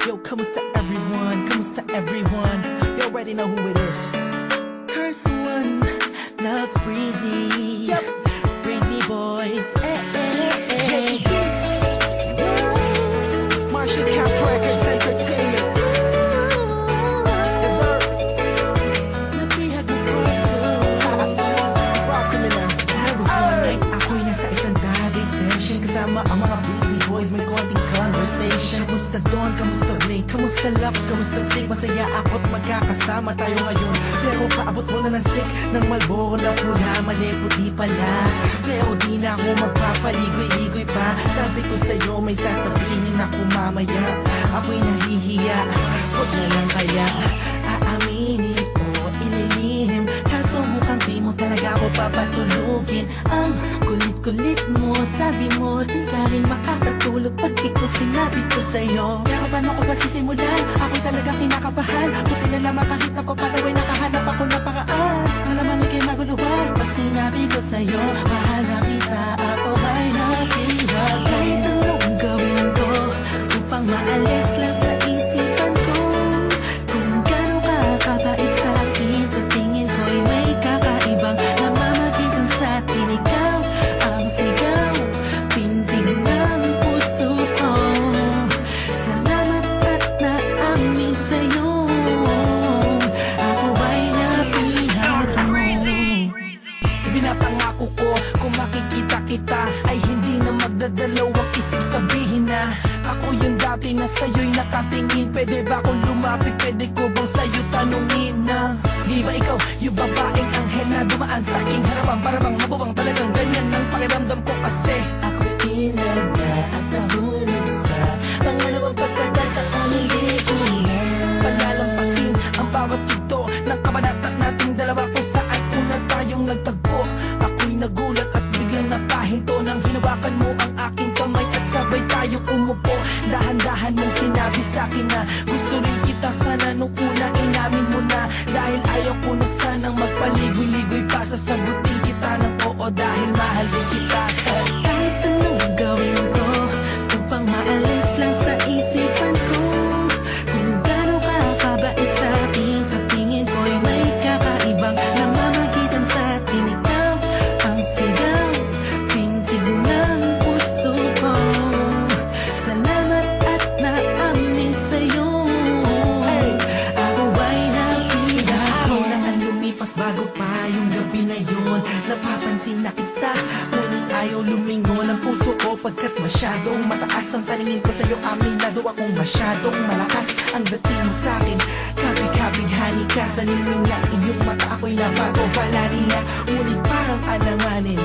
Yo, kamusta everyone? Kamusta everyone? You already know who it is. Curse one, loves Breezy. Yep. Breezy boys. Jackie Beats. Marshall Cap Records Entertainment. Dessert. Napihag mo ko to. Rock criminal. I was one night, ako'y nasa isang Davy session. Kasama ang mga Breezy boys, may konting conversation. Kamusta Don? Kamusta Blake? Kamusta Lux? Kamusta Sig? Masaya ako't magkakasama tayo ngayon. Pero paabot mo na ng stick ng Marlboro na pula. Mali puti pala. Pero di na ako magpapaligoy-ligoy pa. Sabi ko sa'yo may sasabihin ako mamaya. Ako'y nahihiya. Huwag na lang kaya aaminin o ililihim. Kaso mukhang di mo talaga ako papatulugin. Ang kulit-kulit mo, sabi mo di ka rin makakatulog pag ito sinabi ko sa'yo. Pero paano ko ba sisimulan? Ako'y talagang kinakabahan. Buti na lamang kahit napaparaway nakahanap ako na paraan. Malamang ikay maguluhan pag sinabi ko sa'yo mahal na kita, ako ay nakihag. Kahit anong gawin ko upang maalis lang sa isipan ko kung gano'ng kakabait sa akin. Sa tingin ko'y may kakaibang namamagitan sa atin. Ikaw ang sigaw, pintig ng puso ko. Salamat at naamin sa'yo. Ako ay napihag mo. Pinapangako ko kung makikita kita ay hindi na magdadalawang isip sabihin na ako yung dati na sa'yo'y nakatingin. Pwede ba akong lumapit? Pwede ko bang sa'yo tanungin na di ba ikaw yung babaeng anghel na dumaan sa aking harapan? Para bang habang talagang ganyan ang pakiramdam ko kasi ako'y inag na at nahulog sa pangalawang pagkakataon. Hindi ko na palalampasin ang bawat yugto ng kabanata nating dalawa kung saan una tayong nagtagpo. Ako'y nagulat at biglang napahinto nang hinawakan mo ang aking kamay at sabay tayong umupo. Dahan-dahan mong sinabi sa'kin na gusto rin kita sana nung una inamin mo na. Dahil ayaw ko na sanang magpaligoy-ligoy pa, sasagutin kita ng oo dahil mahal din kita. Kahit anong gawin ko upang maalis lang sa isipan ko kung gano'ng kakabait sa akin. Sa tingin ko'y may kakaibang namamagitan sa atin. Ikaw ang sigaw, pintig ng puso ko. Salamat at naamin sa'yo. Ako ay napihag. Araw na ang lumipas bago pa yung gabi na yun. Napapansin na kita, ngunit ayaw lumingon ang puso ko pagkat masyadong mataas ang paningin ko sa'yo. Aminado akong masyadong malakas ang dating mo sa'kin. Kabig-kabighani ka sa ningning ng iyong mata. Ako'y nabago palari na, ngunit parang alanganin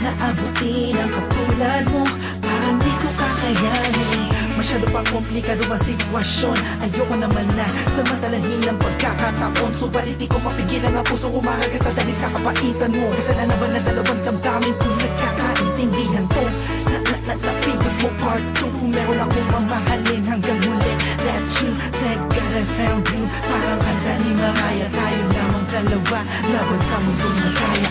na abutin ang katulad mo. Parang di ko kakayanin. Masyado pa komplikado ang sitwasyon. Ayoko naman na samantalahin ang pagkakataon. Subalit di ko mapigilan ang pusong umahaga sa dali sa kapaitan mo. Kasalanan ba na dalawang damdamin kung nagkakaintindihan to? Napigod mo part 2. Kung meron akong mamahalin hanggang huli, that you, thank God I found you. Parang kanta ni Mariah, tayo lamang dalawa laban sa mundong na kaya.